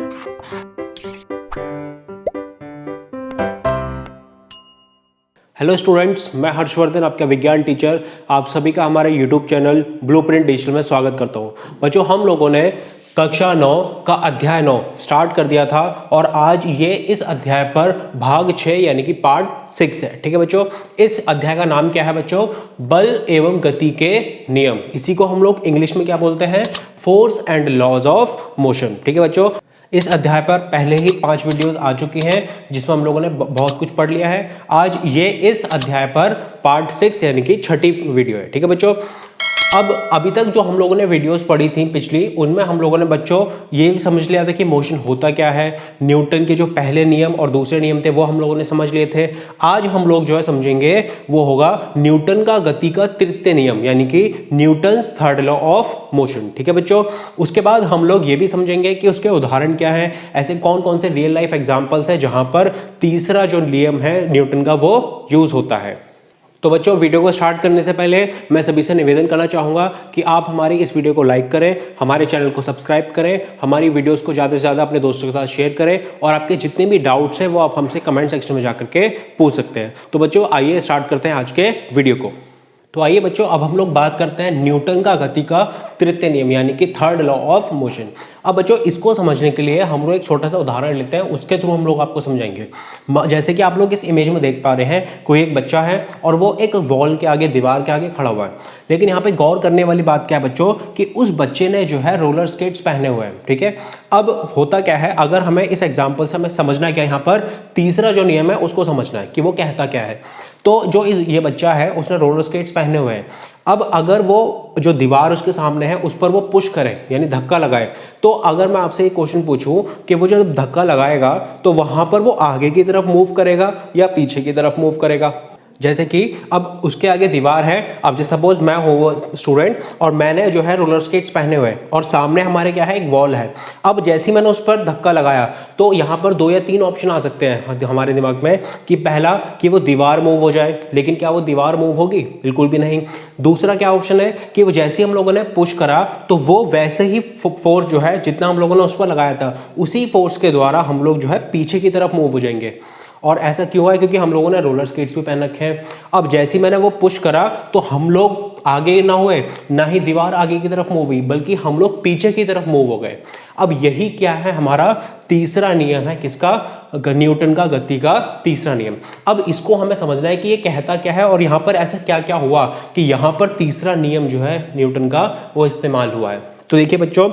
Hello students, मैं हर्षवर्धन, आपका विज्ञान टीचर। आप सभी का हमारे यूट्यूब चैनल ब्लूप्रिंट डिजिटल में स्वागत करता हूं। बच्चों, हम लोगों ने कक्षा 9 का अध्याय 9 स्टार्ट कर दिया था और आज ये इस अध्याय पर भाग 6 यानी कि पार्ट 6 है। ठीक है बच्चों, इस अध्याय का नाम क्या है बच्चों? बल एवं गति के नियम। इसी को हम लोग इंग्लिश में क्या बोलते हैं? Force and laws of motion. ठीक है बच्चों, इस अध्याय पर पहले ही 5 वीडियोस आ चुकी हैं जिसमें हम लोगों ने बहुत कुछ पढ़ लिया है। आज ये इस अध्याय पर पार्ट 6 यानी कि छठी वीडियो है। ठीक है बच्चों, अब अभी तक जो हम लोगों ने वीडियोस पढ़ी थी पिछली, उनमें हम लोगों ने बच्चों ये भी समझ लिया था कि मोशन होता क्या है। न्यूटन के जो पहले नियम और दूसरे नियम थे वो हम लोगों ने समझ लिए थे। आज हम लोग जो है समझेंगे वो होगा न्यूटन का गति का तृतीय नियम यानी कि Newton's third law of motion. ठीक है बच्चों, उसके बाद हम लोग ये भी समझेंगे कि उसके उदाहरण क्या है, ऐसे कौन कौन से रियल लाइफ एग्जाम्पल्स है जहां पर तीसरा जो नियम है न्यूटन का वो यूज होता है। तो बच्चों, वीडियो को स्टार्ट करने से पहले मैं सभी से निवेदन करना चाहूँगा कि आप हमारी इस वीडियो को लाइक करें, हमारे चैनल को सब्सक्राइब करें, हमारी वीडियोस को ज़्यादा से ज़्यादा अपने दोस्तों के साथ शेयर करें और आपके जितने भी डाउट्स हैं वो आप हमसे कमेंट सेक्शन में जाकर के पूछ सकते हैं। तो बच्चों, आइए स्टार्ट करते हैं आज के वीडियो को। तो आइए बच्चों, अब हम लोग बात करते हैं न्यूटन का गति का तृतीय नियम यानी कि थर्ड लॉ ऑफ मोशन। अब बच्चों, इसको समझने के लिए हम लोग एक छोटा सा उदाहरण लेते हैं, उसके थ्रू हम लोग आपको समझाएंगे। जैसे कि आप लोग इस इमेज में देख पा रहे हैं, कोई एक बच्चा है और वो एक वॉल के आगे, दीवार के आगे खड़ा हुआ है। लेकिन यहाँ पे गौर करने वाली बात क्या है बच्चों कि उस बच्चे ने जो है रोलर स्केट्स पहने हुए हैं। ठीक है, अब होता क्या है, अगर हमें इस एग्जाम्पल से हमें समझना क्या है, यहाँ पर तीसरा जो नियम है उसको समझना है कि वो कहता क्या है। तो जो ये बच्चा है उसने रोलर स्केट्स पहने हुए हैं। अब अगर वो जो दीवार उसके सामने है उस पर वो पुश करे यानी धक्का लगाए, तो अगर मैं आपसे एक क्वेश्चन पूछूं कि वो जब धक्का लगाएगा तो वहां पर वो आगे की तरफ मूव करेगा या पीछे की तरफ मूव करेगा? जैसे कि अब उसके आगे दीवार है। अब जैसे सपोज मैं हूँ वो स्टूडेंट और मैंने जो है रोलर स्केट्स पहने हुए हैं और सामने हमारे क्या है, एक वॉल है। अब जैसे ही मैंने उस पर धक्का लगाया तो यहाँ पर 2 या 3 ऑप्शन आ सकते हैं हमारे दिमाग में कि पहला कि वो दीवार मूव हो जाए, लेकिन क्या वो दीवार मूव होगी? बिल्कुल भी नहीं। दूसरा क्या ऑप्शन है कि वो जैसे ही हम लोगों ने पुश करा तो वो वैसे ही फोर्स जो है जितना हम लोगों ने उस पर लगाया था उसी फोर्स के द्वारा हम लोग जो है पीछे की तरफ मूव हो जाएंगे। और ऐसा क्यों है? क्योंकि हम लोगों ने रोलर स्केट्स भी पहन रखे हैं। अब जैसे ही मैंने वो पुश करा तो हम लोग आगे ना हुए, ना ही दीवार आगे की तरफ मूव हुई, बल्कि हम लोग पीछे की तरफ मूव हो गए। अब यही क्या है, हमारा तीसरा नियम है। किसका? न्यूटन का गति का तीसरा नियम। अब इसको हमें समझना है कि ये कहता क्या है और यहाँ पर ऐसा क्या क्या हुआ कि यहाँ पर तीसरा नियम जो है न्यूटन का वो इस्तेमाल हुआ है। तो देखिए बच्चों,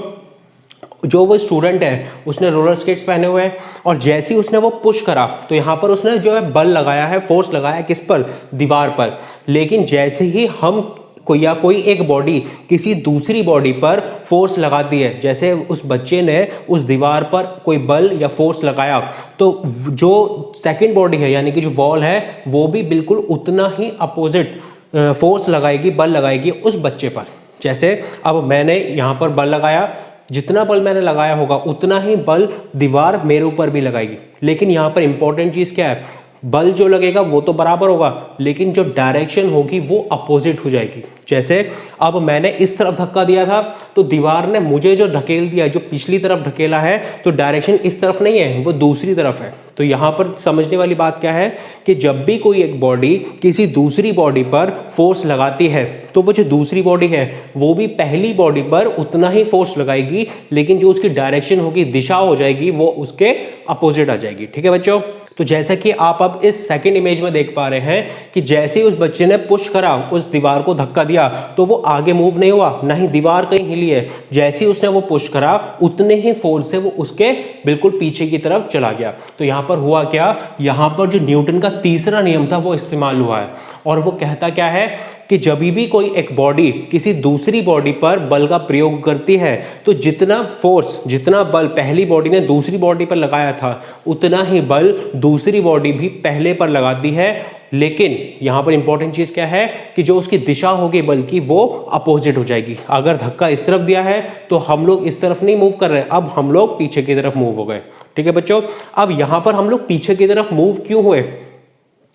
जो वो स्टूडेंट है उसने रोलर स्केट्स पहने हुए हैं और जैसे ही उसने वो पुश करा तो यहाँ पर उसने जो है बल लगाया है, फोर्स लगाया किस पर? दीवार पर। लेकिन जैसे ही हम कोई एक बॉडी किसी दूसरी बॉडी पर फोर्स लगाती है, जैसे उस बच्चे ने उस दीवार पर कोई बल या फोर्स लगाया, तो जो सेकंड बॉडी है यानी कि जो वॉल है वो भी बिल्कुल उतना ही अपोजिट फोर्स लगाएगी, बल लगाएगी उस बच्चे पर। जैसे अब मैंने यहाँ पर बल लगाया, जितना बल मैंने लगाया होगा उतना ही बल दीवार मेरे ऊपर भी लगाएगी। लेकिन यहाँ पर इंपॉर्टेंट चीज क्या है, बल जो लगेगा वो तो बराबर होगा लेकिन जो डायरेक्शन होगी वो अपोजिट हो जाएगी। जैसे अब मैंने इस तरफ धक्का दिया था तो दीवार ने मुझे जो ढकेल दिया, जो पिछली तरफ ढकेला है, तो डायरेक्शन इस तरफ नहीं है, वो दूसरी तरफ है। तो यहाँ पर समझने वाली बात क्या है कि जब भी कोई एक बॉडी किसी दूसरी बॉडी पर फोर्स लगाती है तो वो जो दूसरी बॉडी है वो भी पहली बॉडी पर उतना ही फोर्स लगाएगी, लेकिन जो उसकी डायरेक्शन होगी, दिशा हो जाएगी, वो उसके अपोजिट आ जाएगी। ठीक है बच्चों, तो जैसा कि आप अब इस सेकंड इमेज में देख पा रहे हैं कि जैसे ही उस बच्चे ने पुश करा, उस दीवार को धक्का दिया, तो वो आगे मूव नहीं हुआ, ना ही दीवार कहीं हिली है। जैसे ही उसने वो पुश करा उतने ही फोर्स से वो उसके बिल्कुल पीछे की तरफ चला गया। तो यहाँ पर हुआ क्या, यहाँ पर जो न्यूटन का तीसरा नियम था वो इस्तेमाल हुआ है। और वो कहता क्या है कि जब भी कोई एक बॉडी किसी दूसरी बॉडी पर बल का प्रयोग करती है तो जितना फोर्स, जितना बल पहली बॉडी ने दूसरी बॉडी पर लगाया था उतना ही बल दूसरी बॉडी भी पहले पर लगाती है। लेकिन यहां पर इंपॉर्टेंट चीज क्या है कि जो उसकी दिशा होगी बल्कि वो अपोजिट हो जाएगी। अगर धक्का इस तरफ दिया है तो हम लोग इस तरफ नहीं मूव कर रहे, अब हम लोग पीछे की तरफ मूव हो गए। ठीक है बच्चों, अब यहां पर हम लोग पीछे की तरफ मूव क्यों हुए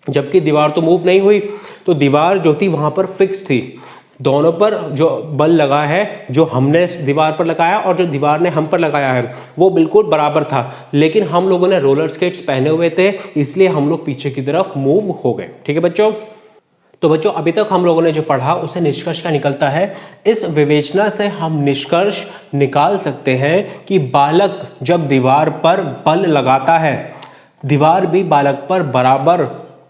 जबकि दीवार तो मूव नहीं हुई? तो दीवार जो थी वहां पर फिक्स थी। दोनों पर जो बल लगा है, जो हमने दीवार पर लगाया और जो दीवार ने हम पर लगाया है, वो बिल्कुल बराबर था। लेकिन हम लोगों ने रोलर स्केट्स पहने हुए थे, इसलिए हम लोग पीछे की तरफ मूव हो गए। ठीक है बच्चों। तो बच्चों अभी तक हम लोगों ने जो पढ़ा उससे निष्कर्ष क्या निकलता है? इस विवेचना से हम निष्कर्ष निकाल सकते हैं कि बालक जब दीवार पर बल लगाता है, दीवार भी बालक पर बराबर,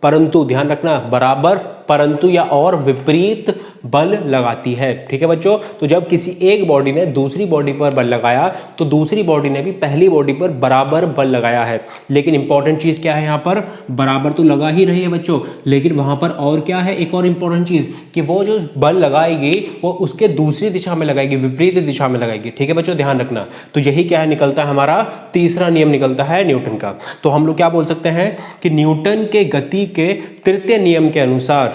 परंतु ध्यान रखना बराबर, परंतु या और विपरीत बल लगाती है। ठीक है बच्चों। तो जब किसी एक बॉडी ने दूसरी बॉडी पर बल लगाया तो दूसरी बॉडी ने भी पहली बॉडी पर बराबर बल लगाया है। लेकिन इंपॉर्टेंट चीज क्या है यहाँ पर? बराबर तो लगा ही रही है बच्चों, लेकिन वहां पर और क्या है? एक और इंपॉर्टेंट चीज कि वो जो बल लगाएगी वो उसके दूसरी दिशा में लगाएगी, विपरीत दिशा में लगाएगी। ठीक है बच्चों, ध्यान रखना। तो यही क्या है निकलता है? हमारा तीसरा नियम निकलता है न्यूटन का। तो हम लोग क्या बोल सकते हैं कि न्यूटन के गति के तृतीय नियम के अनुसार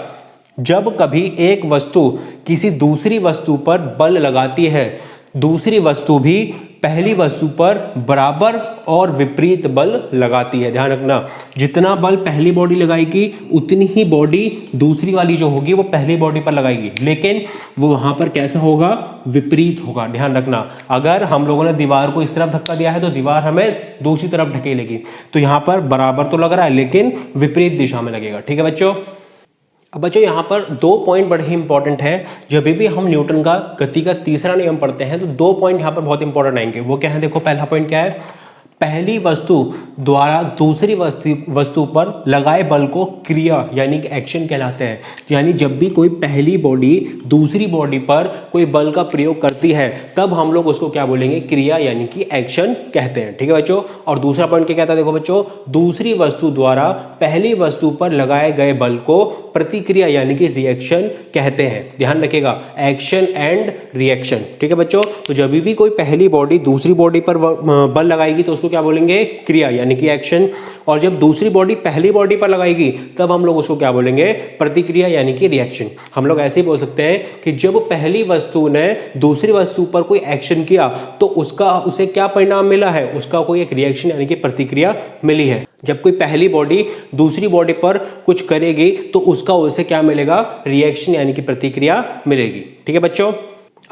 जब कभी एक वस्तु किसी दूसरी वस्तु पर बल लगाती है, दूसरी वस्तु भी पहली वस्तु पर बराबर और विपरीत बल लगाती है। ध्यान रखना, जितना बल पहली बॉडी लगाएगी उतनी ही बॉडी दूसरी वाली जो होगी वो पहली बॉडी पर लगाएगी, लेकिन वो वहां पर कैसा होगा? विपरीत होगा। ध्यान रखना, अगर हम लोगों ने दीवार को इस तरफ धक्का दिया है तो दीवार हमें दूसरी तरफ ढकेलेगी। तो यहां पर बराबर तो लग रहा है लेकिन विपरीत दिशा में लगेगा। ठीक है बच्चों। अब बच्चों यहाँ पर 2 पॉइंट बड़े ही इंपॉर्टेंट है। जब भी हम न्यूटन का गति का तीसरा नियम पढ़ते हैं तो 2 पॉइंट यहाँ पर बहुत इंपॉर्टेंट आएंगे। वो क्या है? देखो, पहला पॉइंट क्या है? पहली वस्तु द्वारा दूसरी वस्तु पर लगाए बल को क्रिया यानी कि एक्शन कहलाते हैं। यानी जब भी कोई पहली बॉडी दूसरी बॉडी पर कोई बल का प्रयोग करती है तब हम लोग उसको क्या बोलेंगे? क्रिया यानी कि एक्शन कहते हैं। ठीक है बच्चों। और दूसरा पॉइंट क्या कहता है? देखो बच्चों, दूसरी वस्तु द्वारा पहली वस्तु पर लगाए गए बल को प्रतिक्रिया यानी कि रिएक्शन कहते हैं। ध्यान रखिएगा, एक्शन एंड रिएक्शन। ठीक है बच्चों। तो जब भी कोई पहली बॉडी दूसरी बॉडी पर बल लगाएगी तो उसको क्या बोलेंगे? क्रिया यानी कि एक्शन। और जब दूसरी बॉडी पहली बॉडी पर लगाएगी तब हम लोग उसको क्या बोलेंगे? प्रतिक्रिया यानी कि रिएक्शन। हम लोग ऐसे ही बोल सकते हैं कि जब पहली वस्तु ने दूसरी वस्तु पर कोई एक्शन किया तो उसे क्या परिणाम मिला है? उसका कोई एक रिएक्शन यानी कि प्रतिक्रिया मिली है। जब कोई पहली बॉडी दूसरी बॉडी पर कुछ करेगी तो उसका उसे क्या मिलेगा? रिएक्शन यानी कि प्रतिक्रिया मिलेगी। ठीक है बच्चों।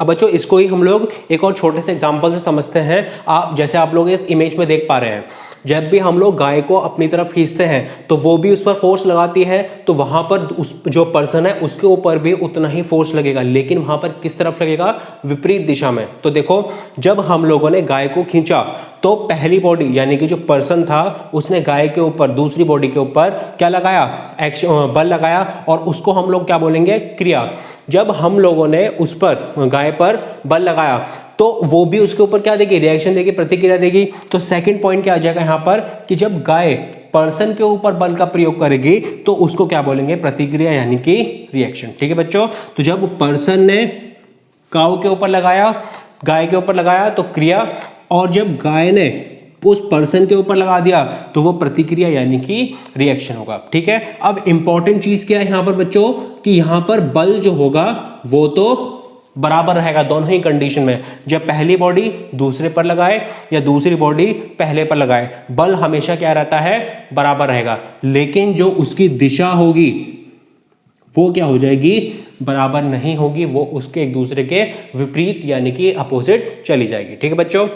अब बच्चों इसको ही हम लोग एक और छोटे से एग्जांपल से समझते हैं। जैसे आप लोग इस इमेज में देख पा रहे हैं, जब भी हम लोग गाय को अपनी तरफ खींचते हैं तो वो भी उस पर फोर्स लगाती है, तो वहां पर उस जो पर्सन है उसके ऊपर भी उतना ही फोर्स लगेगा, लेकिन वहां पर किस तरफ लगेगा? विपरीत दिशा में। तो देखो, जब हम लोगों ने गाय को खींचा तो पहली बॉडी यानी कि जो पर्सन था उसने गाय के ऊपर, दूसरी बॉडी के ऊपर क्या लगाया? एक्शन, बल लगाया, और उसको हम लोग क्या बोलेंगे? क्रिया। जब हम लोगों ने उस पर, गाय पर बल लगाया तो वो भी उसके ऊपर क्या देगी? रिएक्शन देगी, प्रतिक्रिया देगी। तो सेकंड पॉइंट क्या आ जाएगा यहाँ पर कि जब गाय पर्सन के ऊपर बल का प्रयोग करेगी तो उसको क्या बोलेंगे? प्रतिक्रिया यानी कि रिएक्शन। ठीक है बच्चों। तो जब पर्सन ने काऊ के ऊपर लगाया, गाय के ऊपर लगाया तो क्रिया, और जब गाय ने उस पर्सन के ऊपर लगा दिया तो वो प्रतिक्रिया यानी कि रिएक्शन होगा। ठीक है। अब इंपॉर्टेंट चीज क्या है यहाँ पर बच्चों कि यहाँ पर बल जो होगा वो तो बराबर रहेगा दोनों ही कंडीशन में। जब पहली बॉडी दूसरे पर लगाए या दूसरी बॉडी पहले पर लगाए, बल हमेशा क्या रहता है? बराबर रहेगा। लेकिन जो उसकी दिशा होगी वो क्या हो जाएगी? बराबर नहीं होगी, वो उसके एक दूसरे के विपरीत यानी कि अपोजिट चली जाएगी। ठीक है बच्चों।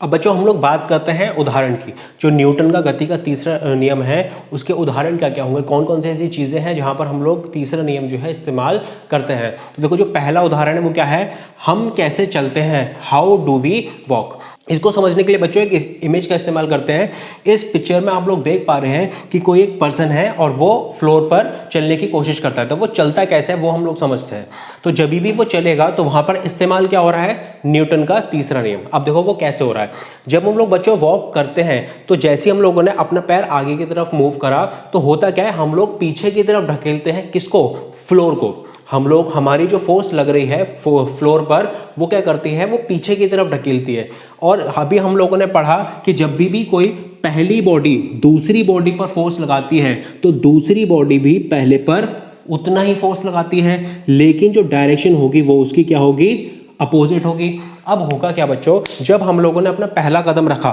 अब बच्चों हम लोग बात करते हैं उदाहरण की। जो न्यूटन का गति का तीसरा नियम है उसके उदाहरण क्या क्या होंगे, कौन कौन सी ऐसी चीज़ें हैं जहां पर हम लोग तीसरा नियम जो है इस्तेमाल करते हैं। तो देखो, जो पहला उदाहरण है वो क्या है? हम कैसे चलते हैं? How do we walk. इसको समझने के लिए बच्चों एक इमेज का इस्तेमाल करते हैं। इस पिक्चर में आप लोग देख पा रहे हैं कि कोई एक पर्सन है और वो फ्लोर पर चलने की कोशिश करता है। तो वो चलता कैसे है वो हम लोग समझते हैं। तो जब भी वो चलेगा तो वहां पर इस्तेमाल क्या हो रहा है? न्यूटन का तीसरा नियम। अब देखो वो कैसे हो रहा है। जब हम लोग बच्चों वॉक करते हैं तो जैसे हम लोगों ने अपना पैर आगे की तरफ मूव करा तो होता क्या है? हम लोग पीछे की तरफ ढकेलते हैं। किसको? फ्लोर को। हम लोग, हमारी जो फोर्स लग रही है फ्लोर पर वो क्या करती है? वो पीछे की तरफ ढकेलती है। और अभी हम लोगों ने पढ़ा कि जब भी कोई पहली बॉडी दूसरी बॉडी पर फोर्स लगाती है तो दूसरी बॉडी भी पहले पर उतना ही फोर्स लगाती है, लेकिन जो डायरेक्शन होगी वो उसकी क्या होगी? अपोजिट होगी। अब होगा क्या बच्चों? जब हम लोगों ने अपना पहला कदम रखा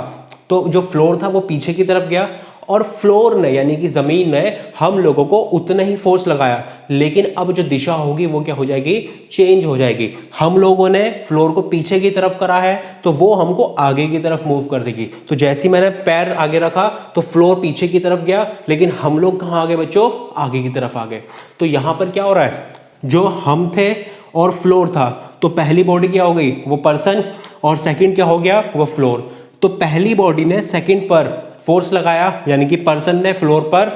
तो जो फ्लोर था वो पीछे की तरफ गया और फ्लोर ने यानी कि ज़मीन ने हम लोगों को उतना ही फोर्स लगाया, लेकिन अब जो दिशा होगी वो क्या हो जाएगी, चेंज हो जाएगी। हम लोगों ने फ्लोर को पीछे की तरफ करा है तो वो हमको आगे की तरफ मूव कर देगी। तो जैसे ही मैंने पैर आगे रखा तो फ्लोर पीछे की तरफ गया, लेकिन हम लोग कहाँ आ गए बच्चों, आगे की तरफ आ गए। तो यहाँ पर क्या हो रहा है, जो हम थे और फ्लोर था, तो पहली बॉडी क्या हो गई, वो पर्सन, और सेकंड क्या हो गया, वो फ्लोर। तो पहली बॉडी ने सेकंड पर फोर्स लगाया, यानी कि पर्सन ने फ्लोर पर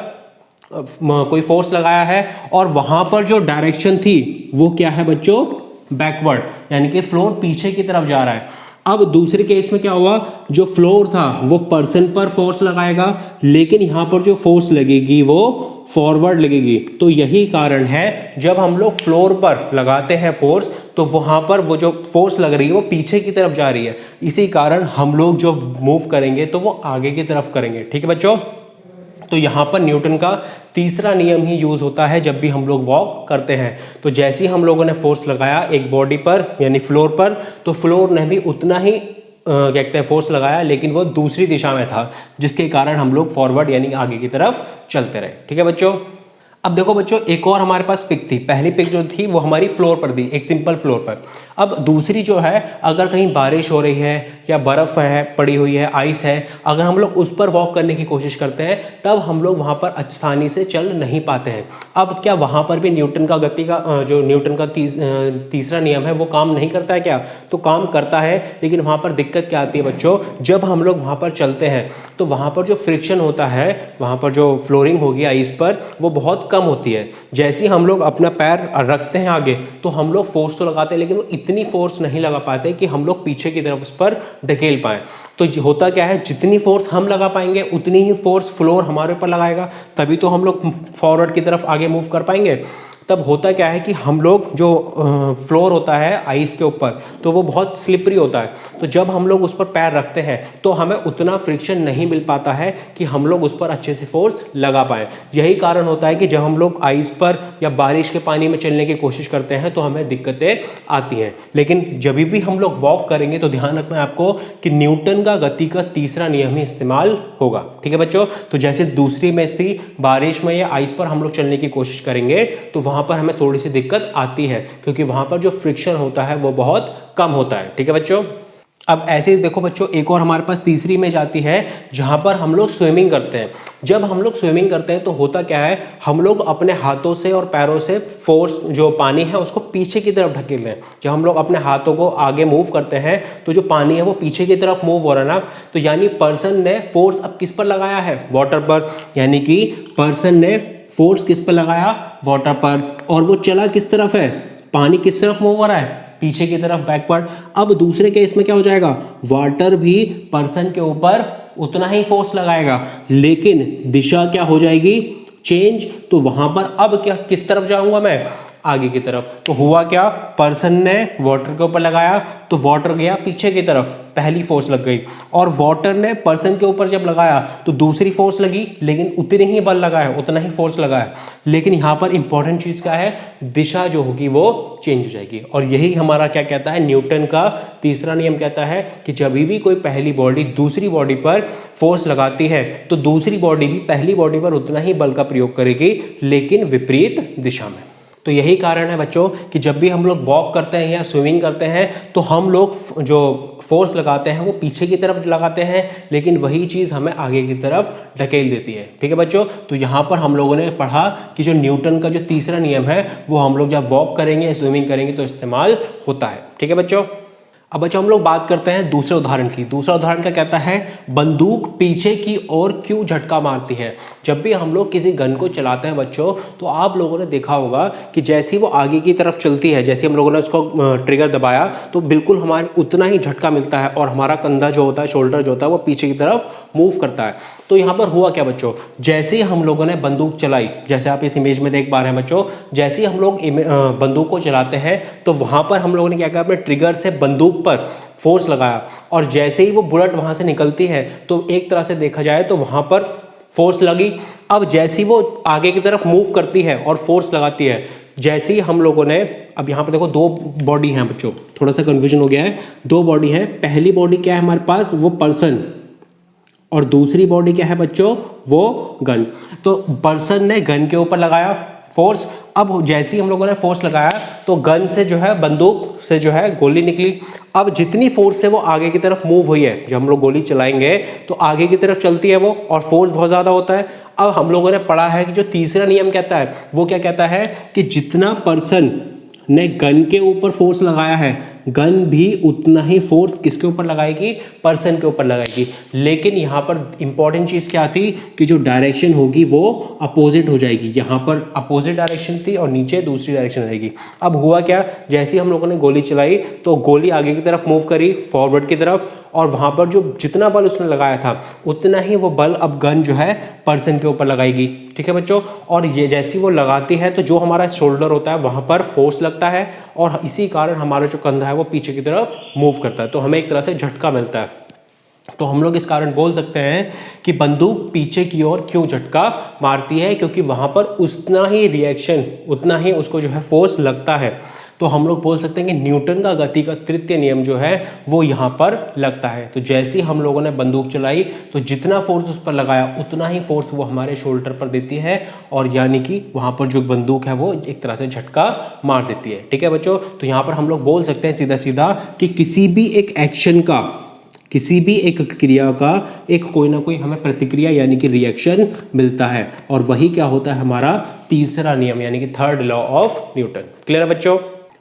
कोई फोर्स लगाया है, और वहां पर जो डायरेक्शन थी वो क्या है बच्चों, बैकवर्ड, यानी कि फ्लोर पीछे की तरफ जा रहा है। अब दूसरे केस में क्या हुआ, जो फ्लोर था वो पर्सन पर फोर्स लगाएगा, लेकिन यहां पर जो फोर्स लगेगी वो फॉरवर्ड लगेगी। तो यही कारण है जब हम लोग फ्लोर पर लगाते हैं फोर्स तो वहां पर वो जो फोर्स लग रही है वो पीछे की तरफ जा रही है। इसी कारण हम लोग जो मूव करेंगे तो वो आगे की तरफ करेंगे। ठीक है बच्चों, तो यहाँ पर न्यूटन का तीसरा नियम ही यूज होता है जब भी हम लोग वॉक करते हैं। तो जैसे ही हम लोगों ने फोर्स लगाया एक बॉडी पर यानी फ्लोर पर, तो फ्लोर ने भी उतना ही क्या कहते हैं फोर्स लगाया, लेकिन वो दूसरी दिशा में था, जिसके कारण हम लोग फॉरवर्ड यानी आगे की तरफ चलते रहे। ठीक है बच्चों, अब देखो बच्चों, एक और हमारे पास पिक थी। पहली पिक जो थी वो हमारी फ्लोर पर थी, एक सिंपल फ्लोर पर। अब दूसरी जो है, अगर कहीं बारिश हो रही है या बर्फ है पड़ी हुई है, आइस है, अगर हम लोग उस पर वॉक करने की कोशिश करते हैं तब हम लोग वहाँ पर आसानी से चल नहीं पाते हैं। अब क्या वहाँ पर भी न्यूटन का गति का जो न्यूटन का तीसरा नियम है वो काम नहीं करता है क्या? तो काम करता है, लेकिन वहाँ पर दिक्कत क्या आती है बच्चों, जब हम लोग वहाँ पर चलते हैं तो वहाँ पर जो फ्रिक्शन होता है, वहाँ पर जो फ्लोरिंग होगी आइस पर, वो बहुत कम होती है। जैसे ही हम लोग अपना पैर रखते हैं आगे तो हम लोग फोर्स तो लगाते हैं, लेकिन वो इतनी फोर्स नहीं लगा पाते कि हम लोग पीछे की तरफ उस पर ढकेल पाए। तो होता क्या है, जितनी फोर्स हम लगा पाएंगे उतनी ही फोर्स फ्लोर हमारे ऊपर लगाएगा, तभी तो हम लोग फॉरवर्ड की तरफ आगे मूव कर पाएंगे। तब होता क्या है कि हम लोग जो फ्लोर होता है आइस के ऊपर, तो वो बहुत स्लिपरी होता है। तो जब हम लोग उस पर पैर रखते हैं तो हमें उतना फ्रिक्शन नहीं मिल पाता है कि हम लोग उस पर अच्छे से फोर्स लगा पाएँ। यही कारण होता है कि जब हम लोग आइस पर या बारिश के पानी में चलने की कोशिश करते हैं तो हमें दिक्कतें आती हैं। लेकिन जब भी हम लोग वॉक करेंगे तो ध्यान रखना है आपको कि न्यूटन का गति का तीसरा नियम ही इस्तेमाल होगा। ठीक है बच्चों, तो जैसे दूसरी में थी, बारिश में या आइस पर हम लोग चलने की कोशिश करेंगे तो वहां पर हमें थोड़ी सी दिक्कत आती है, क्योंकि वहां पर जो फ्रिक्शन होता है वो बहुत कम होता है। ठीक है बच्चों, अब ऐसे ही देखो बच्चों, एक और हमारे पास तीसरी इमेज आती है जहां पर हम लोग स्विमिंग करते हैं। जब हम लोग स्विमिंग करते हैं तो होता क्या है, हम लोग अपने हाथों से और पैरों से फोर्स जो पानी है उसको पीछे की तरफ ढकेल रहे हैं। जब हम लोग अपने हाथों को आगे मूव करते हैं तो जो पानी है वो पीछे की तरफ मूव हो रहा है ना, तो यानी पर्सन ने फोर्स अब किस पर लगाया है, वाटर पर। यानी कि पर्सन ने फोर्स किस पर लगाया, वाटर पर, और वो चला किस तरफ है, पानी किस तरफ मूव हो रहा है, पीछे की तरफ, बैकवर्ड। अब दूसरे केस में क्या हो जाएगा, वाटर भी पर्सन के ऊपर उतना ही फोर्स लगाएगा, लेकिन दिशा क्या हो जाएगी, चेंज। तो वहां पर अब क्या, किस तरफ जाऊंगा मैं, आगे की तरफ। तो हुआ क्या, पर्सन ने वाटर के ऊपर लगाया तो वाटर गया पीछे की तरफ, पहली फोर्स लग गई, और वाटर ने पर्सन के ऊपर जब लगाया तो दूसरी फोर्स लगी, लेकिन उतनी ही बल लगाया, उतना ही फोर्स लगाया। लेकिन यहाँ पर इंपॉर्टेंट चीज क्या है, दिशा जो होगी वो चेंज हो जाएगी। और यही हमारा क्या कहता है, न्यूटन का तीसरा नियम कहता है कि जब भी कोई पहली बॉडी दूसरी बॉडी पर फोर्स लगाती है तो दूसरी बॉडी भी पहली बॉडी पर उतना ही बल का प्रयोग करेगी, लेकिन विपरीत दिशा में। तो यही कारण है बच्चों कि जब भी हम लोग वॉक करते हैं या स्विमिंग करते हैं तो हम लोग जो फोर्स लगाते हैं वो पीछे की तरफ लगाते हैं, लेकिन वही चीज़ हमें आगे की तरफ ढकेल देती है। ठीक है बच्चों, तो यहाँ पर हम लोगों ने पढ़ा कि जो न्यूटन का जो तीसरा नियम है वो हम लोग जब वॉक करेंगे या स्विमिंग करेंगे तो इस्तेमाल होता है। ठीक है बच्चों, अब बच्चों हम लोग बात करते हैं दूसरे उदाहरण की। दूसरा उदाहरण क्या कहता है, बंदूक पीछे की ओर क्यों झटका मारती है। जब भी हम लोग किसी गन को चलाते हैं बच्चों, तो आप लोगों ने देखा होगा कि जैसे ही वो आगे की तरफ चलती है, जैसे हम लोगों ने उसको ट्रिगर दबाया तो बिल्कुल हमारे उतना ही झटका मिलता है और हमारा कंधा जो होता है, शोल्डर जो होता है, वो पीछे की तरफ मूव करता है। तो यहाँ पर हुआ क्या बच्चों, जैसे ही हम लोगों ने बंदूक चलाई, जैसे आप इस इमेज में देख पा रहे हैं बच्चों, जैसे ही हम लोग बंदूक को चलाते हैं तो वहां पर हम लोगों ने क्या किया, अपने ट्रिगर से बंदूक पर फोर्स लगाया, और जैसे ही वो बुलेट वहां से निकलती है तो एक तरह से देखा जाए तो वहां पर फोर्स लगी। अब जैसे ही वो आगे की तरफ मूव करती है और फोर्स लगाती है, जैसे ही हम लोगों ने, अब यहाँ पर देखो दो बॉडी हैं बच्चों, थोड़ा सा कंफ्यूजन हो गया है, दो बॉडी है। पहली बॉडी क्या है हमारे पास, वो पर्सन, और दूसरी बॉडी क्या है बच्चों, वो गन। तो पर्सन ने गन के ऊपर लगाया फोर्स। अब जैसे ही हम लोगों ने फोर्स लगाया तो गन से जो है, बंदूक से जो है गोली निकली। अब जितनी फोर्स है वो आगे की तरफ मूव हुई है, जब हम लोग गोली चलाएंगे तो आगे की तरफ चलती है वो, और फोर्स बहुत ज़्यादा होता है। अब हम लोगों ने पढ़ा है कि जो तीसरा नियम कहता है वो क्या कहता है कि जितना पर्सन ने गन के ऊपर फोर्स लगाया है, गन भी उतना ही फोर्स किसके ऊपर लगाएगी, पर्सन के ऊपर लगाएगी। लेकिन यहाँ पर इंपॉर्टेंट चीज़ क्या थी कि जो डायरेक्शन होगी वो अपोजिट हो जाएगी। यहाँ पर अपोजिट डायरेक्शन थी और नीचे दूसरी डायरेक्शन रहेगी। अब हुआ क्या, जैसे ही हम लोगों ने गोली चलाई तो गोली आगे की तरफ मूव करी, फॉरवर्ड की तरफ, और वहाँ पर जो जितना बल उसने लगाया था उतना ही वो बल अब गन जो है पर्सन के ऊपर लगाएगी। ठीक है बच्चों, और ये जैसी वो लगाती है तो जो हमारा शोल्डर होता है वहाँ पर फोर्स लगता है, और इसी कारण हमारा जो कंधा है वो पीछे की तरफ मूव करता है, तो हमें एक तरह से झटका मिलता है। तो हम लोग इस कारण बोल सकते हैं कि बंदूक पीछे की ओर क्यों झटका मारती है, क्योंकि वहाँ पर उतना ही रिएक्शन, उतना ही उसको जो है फोर्स लगता है। तो हम लोग बोल सकते हैं कि न्यूटन का गति का तृतीय नियम जो है वो यहाँ पर लगता है। तो जैसे ही हम लोगों ने बंदूक चलाई तो जितना फोर्स उस पर लगाया उतना ही फोर्स वो हमारे शोल्डर पर देती है, और यानी कि वहाँ पर जो बंदूक है वो एक तरह से झटका मार देती है। ठीक है बच्चों, तो यहाँ पर हम लोग बोल सकते हैं सीधा सीधा कि किसी भी एक एक्शन का, किसी भी एक क्रिया का एक कोई ना कोई हमें प्रतिक्रिया यानी कि रिएक्शन मिलता है, और वही क्या होता है हमारा तीसरा नियम यानी कि third law of Newton. Clear है बच्चों।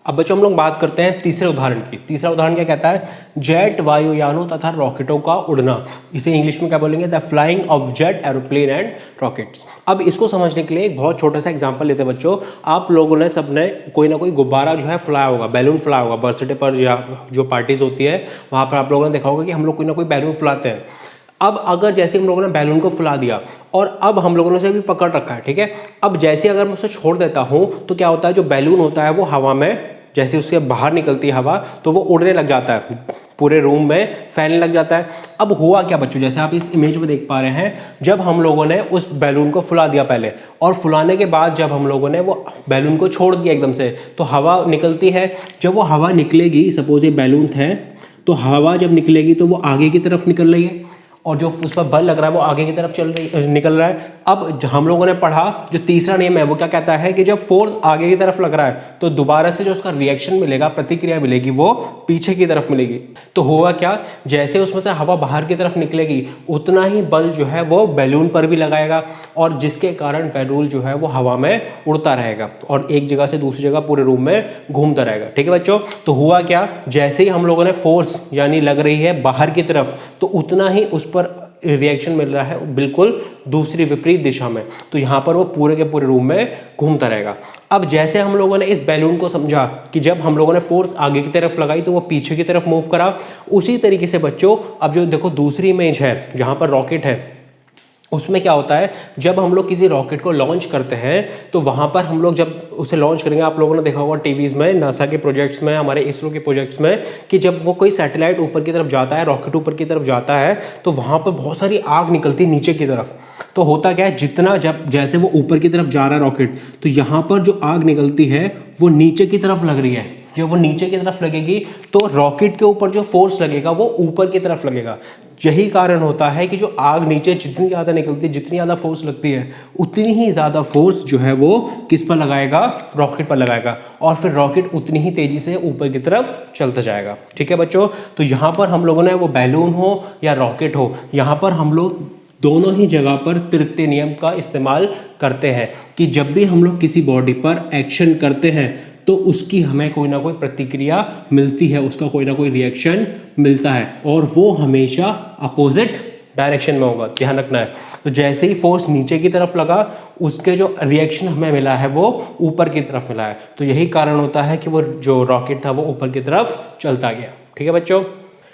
अब बच्चों हम लोग बात करते हैं तीसरे उदाहरण की। तीसरा उदाहरण क्या कहता है, जेट वायुयानों तथा रॉकेटों का उड़ना। इसे इंग्लिश में क्या बोलेंगे, the flying of jet aeroplane and rockets. अब इसको समझने के लिए एक बहुत छोटा सा एग्जांपल लेते हैं बच्चों। आप लोगों ने सबने कोई ना कोई गुब्बारा जो है फुलाया होगा, बैलून फुलाया होगा। बर्थडे पर या जो पार्टीज होती है वहाँ पर आप लोगों ने देखा होगा कि हम लोग कोई ना कोई बैलून फुलाते हैं। अब अगर जैसे हम लोगों ने बैलून को फुला दिया और अब हम लोगों ने उसे भी पकड़ रखा है, ठीक है। अब जैसे अगर मैं उसे छोड़ देता हूँ तो क्या होता है, जो बैलून होता है वो हवा में, जैसे उसके बाहर निकलती है हवा तो वो उड़ने लग जाता है, पूरे रूम में फैलने लग जाता है। अब हुआ क्या बच्चों, जैसे आप इस इमेज में देख पा रहे हैं, जब हम लोगों ने उस बैलून को फुला दिया पहले, और फुलाने के बाद जब हम लोगों ने वो बैलून को छोड़ दिया एकदम से, तो हवा निकलती है। जब वो हवा निकलेगी, सपोज ये बैलून है, तो हवा जब निकलेगी तो वो आगे की तरफ निकल रही है, और जो उस पर बल लग रहा है वो आगे की तरफ निकल रहा है। अब हम लोगों ने पढ़ा जो तीसरा नियम है वो क्या कहता है कि जब फोर्स आगे की तरफ लग रहा है तो दोबारा से जो उसका रिएक्शन मिलेगा, प्रतिक्रिया मिलेगी, वो पीछे की तरफ मिलेगी। तो होगा क्या, जैसे उसमें से हवा बाहर की तरफ निकलेगी उतना ही बल जो है वो बैलून पर भी लगाएगा, और जिसके कारण बैलून जो है वो हवा में उड़ता रहेगा और एक जगह से दूसरी जगह पूरे रूम में घूमता रहेगा। ठीक है बच्चों, तो हुआ क्या, जैसे ही हम लोगों ने फोर्स यानी लग रही है बाहर की तरफ, तो उतना ही उस पर रिएक्शन मिल रहा है बिल्कुल दूसरी विपरीत दिशा में, तो यहाँ पर वो पूरे के पूरे रूम में घूमता रहेगा। अब जैसे हम लोगों ने इस बैलून को समझा कि जब हम लोगों ने फोर्स आगे की तरफ लगाई तो वो पीछे की तरफ मूव करा, उसी तरीके से बच्चों अब जो देखो दूसरी इमेज है जहाँ पर रॉकेट है, उसमें क्या होता है, जब हम लोग किसी रॉकेट को लॉन्च करते हैं तो वहाँ पर हम लोग जब उसे लॉन्च करेंगे, आप लोगों ने देखा होगा टीवीज़ में, नासा के प्रोजेक्ट्स में, हमारे इसरो के प्रोजेक्ट्स में, कि जब वो कोई सैटेलाइट ऊपर की तरफ जाता है, रॉकेट ऊपर की तरफ जाता है, तो वहाँ पर बहुत सारी आग निकलती है नीचे की तरफ। तो होता क्या है, जितना जब जैसे वो ऊपर की तरफ जा रहा है रॉकेट, तो यहाँ पर जो आग निकलती है वो नीचे की तरफ लग रही है। जब वो नीचे की तरफ लगेगी तो रॉकेट के ऊपर जो फोर्स लगेगा वो ऊपर की तरफ लगेगा। यही कारण होता है कि जो आग नीचे जितनी ज़्यादा निकलती है, जितनी ज़्यादा फोर्स लगती है, उतनी ही ज़्यादा फोर्स जो है वो किस पर लगाएगा, रॉकेट पर लगाएगा, और फिर रॉकेट उतनी ही तेज़ी से ऊपर की तरफ चलता जाएगा। ठीक है बच्चों, तो यहाँ पर हम लोगों ने वो बैलून हो या रॉकेट हो, यहाँ पर हम लोग दोनों ही जगह पर तृतीय नियम का इस्तेमाल करते हैं कि जब भी हम लोग किसी बॉडी पर एक्शन करते हैं तो उसकी हमें कोई ना कोई प्रतिक्रिया मिलती है, उसका कोई ना कोई रिएक्शन मिलता है, और वो हमेशा अपोजिट डायरेक्शन में होगा, ध्यान रखना है। तो जैसे ही फोर्स नीचे की तरफ लगा, उसके जो रिएक्शन हमें मिला है वो ऊपर की तरफ मिला है, तो यही कारण होता है कि वो जो रॉकेट था वो ऊपर की तरफ चलता गया। ठीक है बच्चों,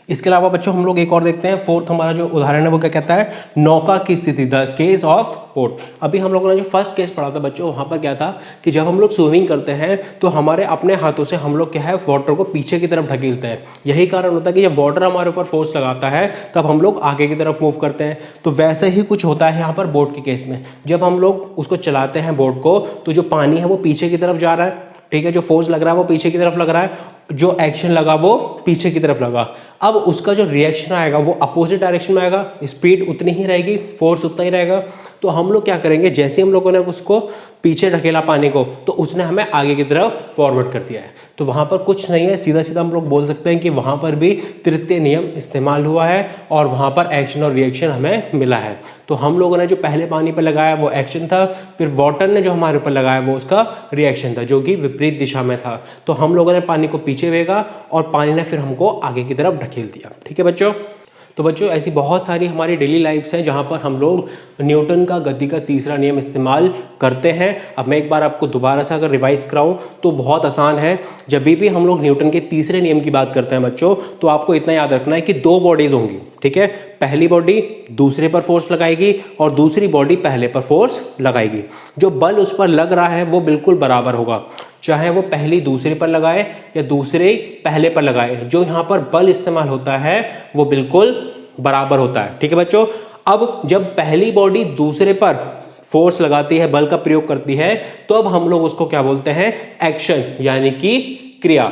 इसके अलावा बच्चों हम लोग एक और देखते हैं, फोर्थ हमारा जो उदाहरण है वो क्या कहता है, नौका की स्थिति, द केस ऑफ बोट। अभी हम लोगों ने जो फर्स्ट केस पढ़ा था बच्चों, वहाँ पर क्या था कि जब हम लोग स्विमिंग करते हैं तो हमारे अपने हाथों से हम लोग क्या है, वाटर को पीछे की तरफ ढकेलते हैं। यही कारण होता है कि जब वाटर हमारे ऊपर फोर्स लगाता है तब हम लोग आगे की तरफ मूव करते हैं। तो वैसे ही कुछ होता है यहाँ पर बोट के केस में, जब हम लोग उसको चलाते हैं बोट को, तो जो पानी है वो पीछे की तरफ जा रहा है, ठीक है, जो फोर्स लग रहा है वो पीछे की तरफ लग रहा है, जो एक्शन लगा वो पीछे की तरफ लगा। अब उसका जो रिएक्शन आएगा वो अपोजिट डायरेक्शन में आएगा, स्पीड उतनी ही रहेगी, फोर्स उतना ही रहेगा। तो हम लोग क्या करेंगे, जैसे हम लोगों ने उसको पीछे ढकेला पानी को, तो उसने हमें आगे की तरफ फॉरवर्ड कर दिया है। तो वहां पर कुछ नहीं है, सीधा सीधा हम लोग बोल सकते हैं कि वहां पर भी तृतीय नियम इस्तेमाल हुआ है और वहां पर एक्शन और रिएक्शन हमें मिला है। तो हम लोगों ने जो पहले पानी पर लगाया वो एक्शन था, फिर वाटर ने जो हमारे ऊपर लगाया वो उसका रिएक्शन था, जो कि विपरीत दिशा में था। तो हम लोगों ने पानी को पीछे भेजा और पानी ने फिर हमको आगे की तरफ ढकेल दिया। ठीक है बच्चों। तो बच्चों ऐसी बहुत सारी हमारी डेली लाइफ्स हैं जहाँ पर हम लोग न्यूटन का गति का तीसरा नियम इस्तेमाल करते हैं। अब मैं एक बार आपको दोबारा से अगर रिवाइज कराऊं तो बहुत आसान है। जब भी हम लोग न्यूटन के तीसरे नियम की बात करते हैं बच्चों, तो आपको इतना याद रखना है कि दो बॉडीज होंगी। ठीक है, पहली बॉडी दूसरे पर फोर्स लगाएगी और दूसरी बॉडी पहले पर फोर्स लगाएगी। जो बल उस पर लग रहा है वो बिल्कुल बराबर होगा, चाहे वो पहली दूसरे पर लगाए या दूसरे पहले पर लगाए। जो यहाँ पर बल इस्तेमाल होता है वो बिल्कुल बराबर होता है। ठीक है बच्चों। अब जब पहली बॉडी दूसरे पर फोर्स लगाती है, बल का प्रयोग करती है, तो अब हम लोग उसको क्या बोलते हैं, एक्शन, यानी कि क्रिया।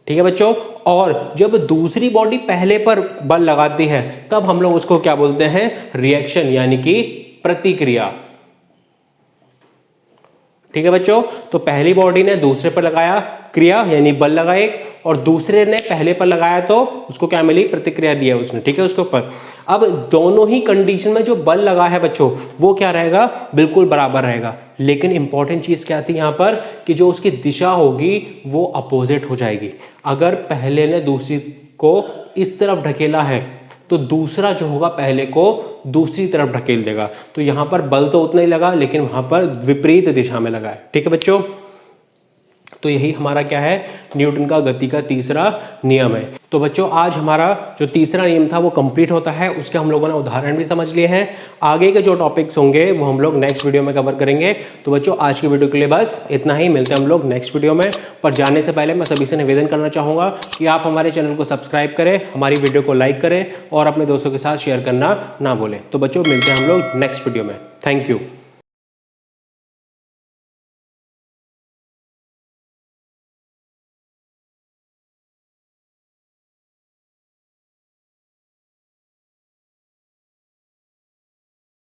ठीक है बच्चों। और जब दूसरी बॉडी पहले पर बल लगाती है तब हम लोग उसको क्या बोलते हैं, रिएक्शन, यानी कि प्रतिक्रिया। ठीक है बच्चों। तो पहली बॉडी ने दूसरे पर लगाया, क्रिया यानी बल लगाए, और दूसरे ने पहले पर लगाया तो उसको क्या मिली, प्रतिक्रिया दिया उसने। ठीक है, उसके ऊपर। अब दोनों ही कंडीशन में जो बल लगा है बच्चों वो क्या रहेगा, बिल्कुल बराबर रहेगा। लेकिन इंपॉर्टेंट चीज क्या थी यहाँ पर, कि जो उसकी दिशा होगी वो अपोजिट हो जाएगी। अगर पहले ने दूसरी को इस तरफ ढकेला है तो दूसरा जो होगा पहले को दूसरी तरफ ढकेल देगा। तो यहां पर बल तो उतना ही लगा लेकिन वहां पर विपरीत दिशा में लगा है। ठीक है बच्चों। तो यही हमारा क्या है, न्यूटन का गति का तीसरा नियम है। तो बच्चों आज हमारा जो तीसरा नियम था वो कंप्लीट होता है, उसके हम लोगों ने उदाहरण भी समझ लिए हैं। आगे के जो टॉपिक्स होंगे वो हम लोग नेक्स्ट वीडियो में कवर करेंगे। तो बच्चों आज की वीडियो के लिए बस इतना ही, मिलते हैं हम लोग नेक्स्ट वीडियो में। पर जाने से पहले मैं सभी से निवेदन करना चाहूँगा कि आप हमारे चैनल को सब्सक्राइब करें, हमारी वीडियो को लाइक करें और अपने दोस्तों के साथ शेयर करना ना भूलें। तो बच्चों मिलते हैं हम लोग नेक्स्ट वीडियो में। Thank you.